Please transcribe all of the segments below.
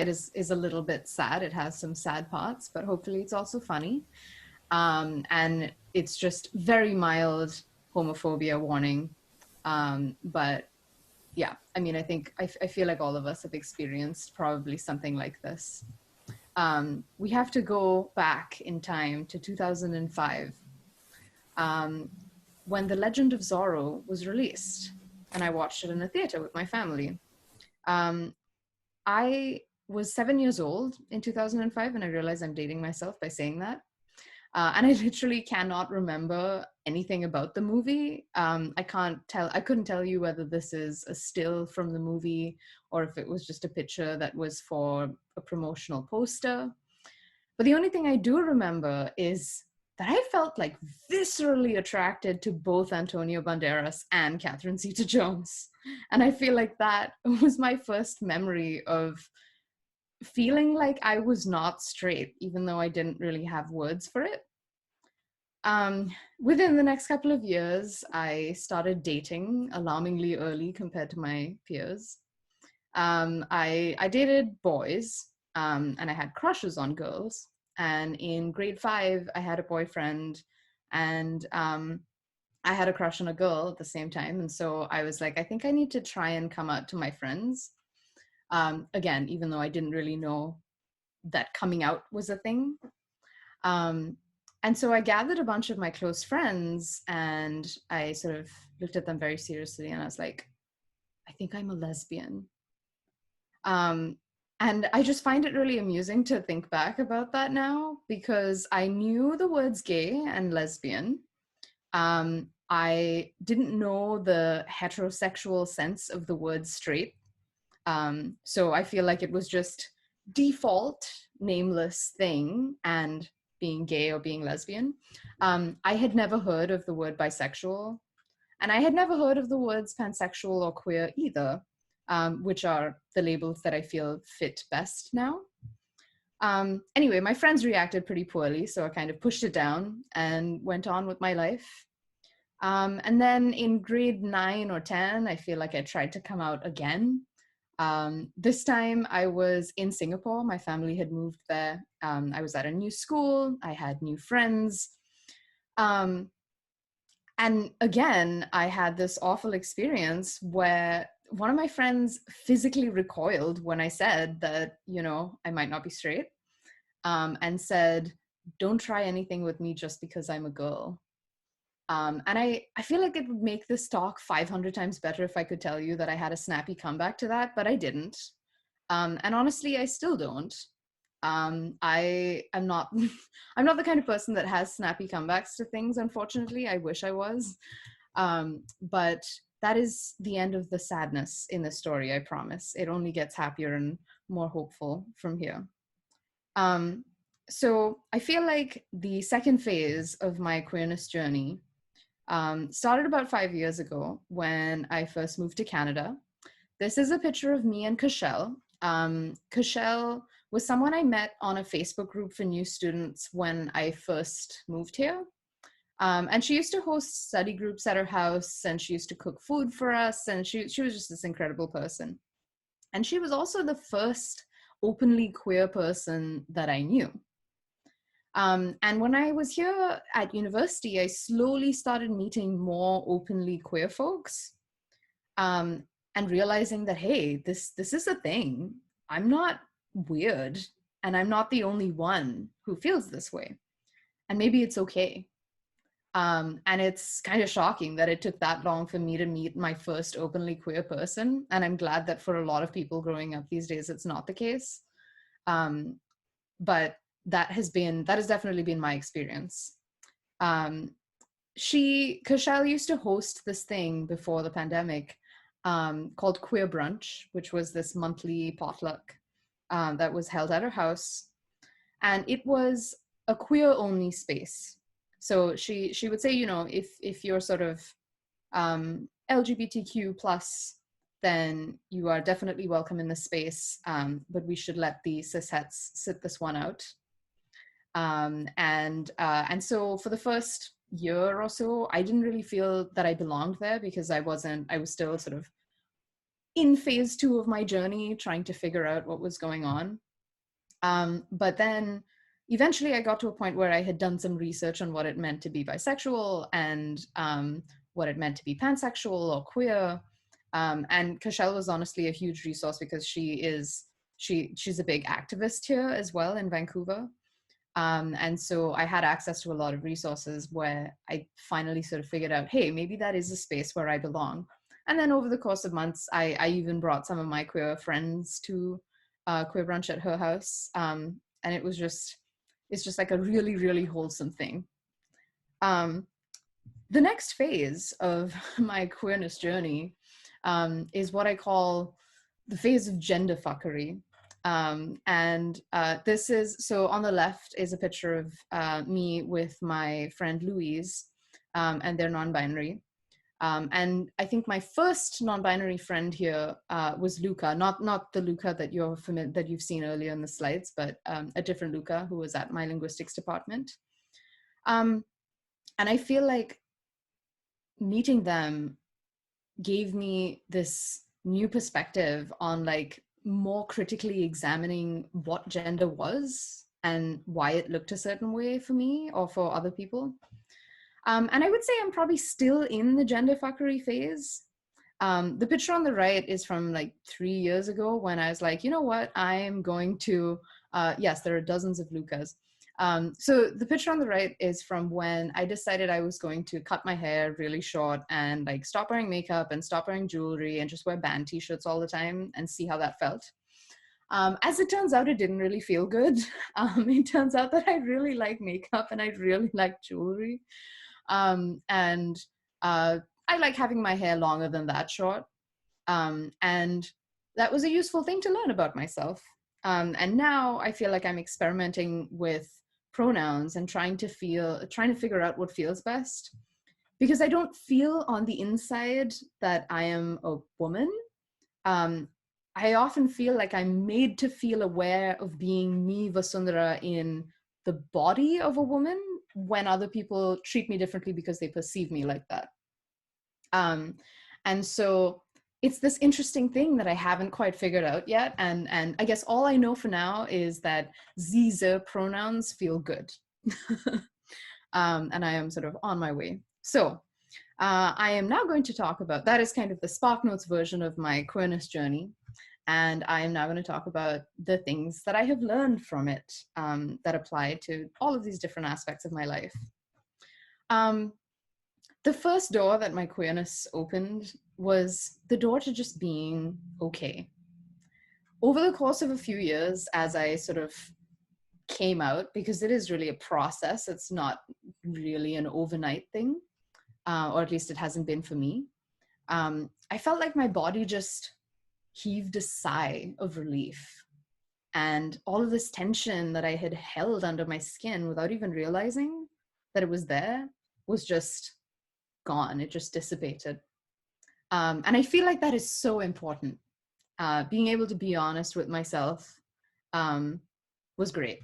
is a little bit sad. It has some sad parts, but hopefully it's also funny. And it's just very mild homophobia warning. But yeah, I mean, I feel like all of us have experienced probably something like this. We have to go back in time to 2005, when The Legend of Zorro was released, and I watched it in a theater with my family. Um, I was 7 years old in 2005, and I realized I'm dating myself by saying that. And I literally cannot remember anything about the movie. I couldn't tell you whether this is a still from the movie or if it was just a picture that was for a promotional poster. But the only thing I do remember is that I felt like viscerally attracted to both Antonio Banderas and Catherine Zeta-Jones. And I feel like that was my first memory of feeling like I was not straight, even though I didn't really have words for it. Within the next couple of years, I started dating alarmingly early compared to my peers. I dated boys, and I had crushes on girls. And in grade 5, I had a boyfriend, and I had a crush on a girl at the same time. And so I was like, I think I need to try and come out to my friends. Again, even though I didn't really know that coming out was a thing. And so I gathered a bunch of my close friends and I sort of looked at them very seriously and I was like, I think I'm a lesbian. And I just find it really amusing to think back about that now because I knew the words gay and lesbian. I didn't know the heterosexual sense of the word straight. So I feel like it was just default nameless thing and being gay or being lesbian. I had never heard of the word bisexual, and I had never heard of the words pansexual or queer either, which are the labels that I feel fit best now. Anyway, my friends reacted pretty poorly, so I kind of pushed it down and went on with my life. And then in grade 9 or 10, I feel like I tried to come out again. This time I was in Singapore. My family had moved there. I was at a new school. I had new friends. And again, I had this awful experience where one of my friends physically recoiled when I said that, you know, I might not be straight, and said, don't try anything with me just because I'm a girl. And I feel like it would make this talk 500 times better if I could tell you that I had a snappy comeback to that, but I didn't. And honestly, I still don't. I am not, I'm not the kind of person that has snappy comebacks to things, unfortunately. I wish I was. But that is the end of the sadness in this story, I promise. It only gets happier and more hopeful from here. So I feel like the second phase of my queerness journey started about 5 years ago when I first moved to Canada. This is a picture of me and Cashel. Cashel was someone I met on a Facebook group for new students when I first moved here. And she used to host study groups at her house and she used to cook food for us. And she was just this incredible person. And she was also the first openly queer person that I knew. And when I was here at university, I slowly started meeting more openly queer folks, and realizing that, hey, this is a thing. I'm not weird, and I'm not the only one who feels this way. And maybe it's okay. And it's kind of shocking that it took that long for me to meet my first openly queer person. And I'm glad that for a lot of people growing up these days, it's not the case. But that has definitely been my experience. Cashel used to host this thing before the pandemic called Queer Brunch, which was this monthly potluck that was held at her house. And it was a queer only space. So she would say, you know, if you're sort of LGBTQ plus, then you are definitely welcome in the space, but we should let the cis-hets sit this one out. And so for the first year or so, I didn't really feel that I belonged there because I was still sort of in phase 2 of my journey, trying to figure out what was going on. But then eventually I got to a point where I had done some research on what it meant to be bisexual and what it meant to be pansexual or queer. And Cashel was honestly a huge resource because she's a big activist here as well in Vancouver. And so I had access to a lot of resources where I finally sort of figured out, hey, maybe that is a space where I belong. And then over the course of months, I even brought some of my queer friends to queer brunch at her house. And it's just like a really, really wholesome thing. The next phase of my queerness journey is what I call the phase of gender fuckery. This is, so on the left is a picture of me with my friend Louise, and they're non-binary. And I think my first non-binary friend here was Luca, not the Luca that that you've seen earlier in the slides, but a different Luca who was at my linguistics department. And I feel like meeting them gave me this new perspective on like more critically examining what gender was and why it looked a certain way for me or for other people. And I would say I'm probably still in the gender fuckery phase. The picture on the right is from like 3 years ago when I was like, you know what, I'm going to, yes, there are dozens of Lucas. So the picture on the right is from when I decided I was going to cut my hair really short and like stop wearing makeup and stop wearing jewelry and just wear band t-shirts all the time and see how that felt. As it turns out, it didn't really feel good. It turns out that I really like makeup and I really like jewelry. And I like having my hair longer than that short. And that was a useful thing to learn about myself. And now I feel like I'm experimenting with pronouns and trying to figure out what feels best. Because I don't feel on the inside that I am a woman. I often feel like I'm made to feel aware of being me, Vasundhara, in the body of a woman when other people treat me differently because they perceive me like that. And so it's this interesting thing that I haven't quite figured out yet. And I guess all I know for now is that ze pronouns feel good. And I am sort of on my way. So I am now going to talk about, that is kind of the SparkNotes version of my queerness journey. And I am now going to talk about the things that I have learned from it that apply to all of these different aspects of my life. The first door that my queerness opened was the door to just being okay. Over the course of a few years, as I sort of came out, because it is really a process, it's not really an overnight thing, or at least it hasn't been for me. I felt like my body just heaved a sigh of relief. And all of this tension that I had held under my skin without even realizing that it was there was just gone. It just dissipated. And I feel like that is so important. Being able to be honest with myself was great.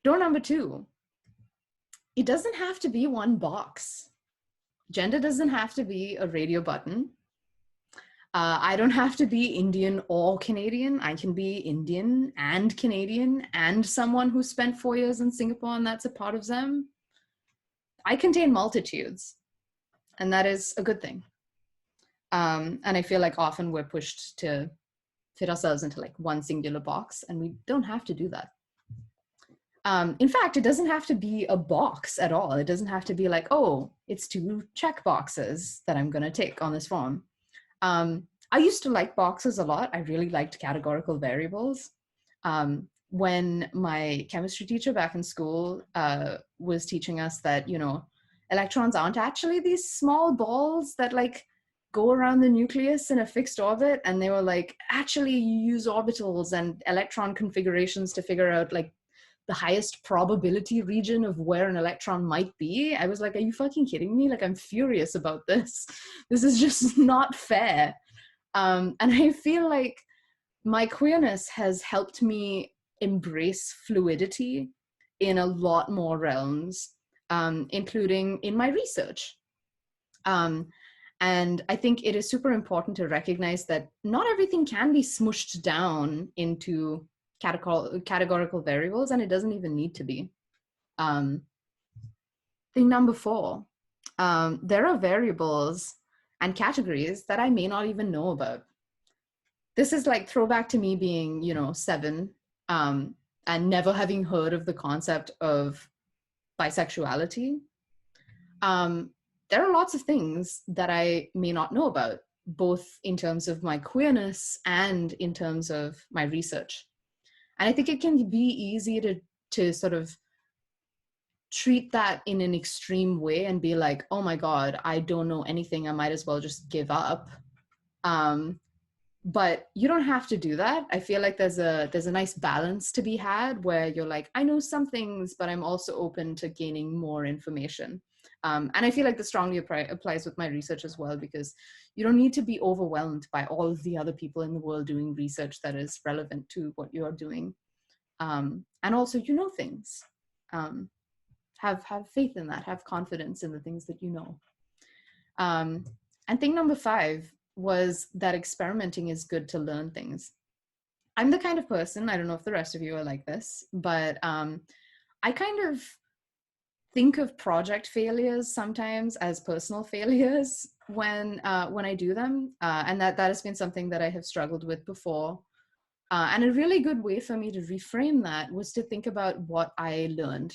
Door number 2, it doesn't have to be one box. Gender doesn't have to be a radio button. I don't have to be Indian or Canadian. I can be Indian and Canadian and someone who spent 4 years in Singapore and that's a part of them. I contain multitudes, and that is a good thing. And I feel like often we're pushed to fit ourselves into like one singular box, and we don't have to do that. In fact, it doesn't have to be a box at all. It doesn't have to be like, oh, it's 2 check boxes that I'm going to tick on this form. I used to like boxes a lot. I really liked categorical variables. When my chemistry teacher back in school was teaching us that, you know, electrons aren't actually these small balls that like go around the nucleus in a fixed orbit. And they were like, actually you use orbitals and electron configurations to figure out like the highest probability region of where an electron might be. I was like, are you fucking kidding me? Like, I'm furious about this. This is just not fair. And I feel like my queerness has helped me embrace fluidity in a lot more realms, including in my research. And I think it is super important to recognize that not everything can be smushed down into categorical variables, and it doesn't even need to be. Thing number 4, there are variables and categories that I may not even know about. This is like throwback to me being, 7, and never having heard of the concept of bisexuality. There are lots of things that I may not know about, both in terms of my queerness and in terms of my research. And I think it can be easy to sort of treat that in an extreme way and be like, oh my God, I don't know anything. I might as well just give up. But you don't have to do that. I feel like there's a nice balance to be had where you're like, I know some things, but I'm also open to gaining more information. And I feel like this strongly applies with my research as well, because you don't need to be overwhelmed by all of the other people in the world doing research that is relevant to what you're doing. And also, things. Have faith in that, have confidence in the things that you know. And thing number 5 was that experimenting is good to learn things. I'm the kind of person, I don't know if the rest of you are like this, but I kind of think of project failures sometimes as personal failures when I do them, and that has been something that I have struggled with before. And a really good way for me to reframe that was to think about what I learned.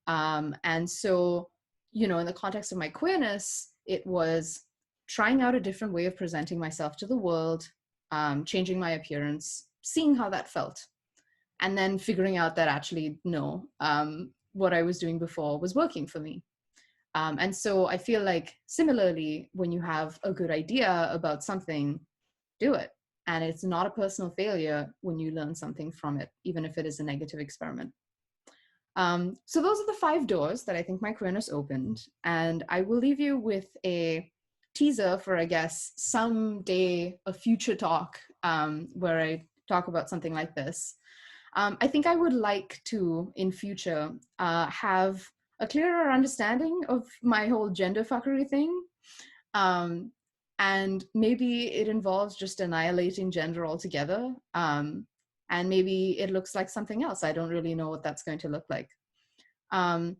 And so, in the context of my queerness, it was trying out a different way of presenting myself to the world, changing my appearance, seeing how that felt, and then figuring out that actually, no, what I was doing before was working for me. And so I feel like similarly, when you have a good idea about something, do it. And it's not a personal failure when you learn something from it, even if it is a negative experiment. So those are the 5 doors that I think my queerness opened. And I will leave you with a teaser for, I guess, someday a future talk where I talk about something like this. I think I would like to, in future, have a clearer understanding of my whole gender fuckery thing. And maybe it involves just annihilating gender altogether. And maybe it looks like something else. I don't really know what that's going to look like. And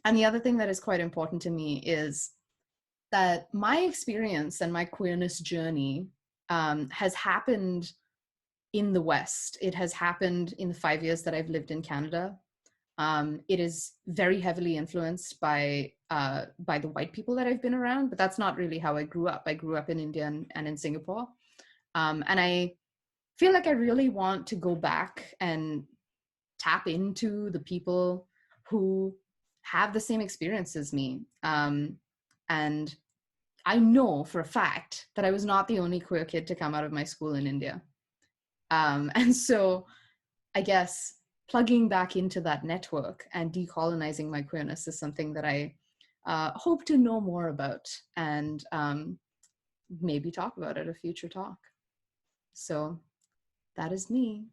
the other thing that is quite important to me is that my experience and my queerness journey has happened in the West. It has happened in the 5 years that I've lived in Canada. It is very heavily influenced by the white people that I've been around, but that's not really how I grew up. I grew up in India and in Singapore. And I feel like I really want to go back and tap into the people who have the same experience as me. And I know for a fact that I was not the only queer kid to come out of my school in India. And so I guess plugging back into that network and decolonizing my queerness is something that I hope to know more about and maybe talk about at a future talk. So that is me.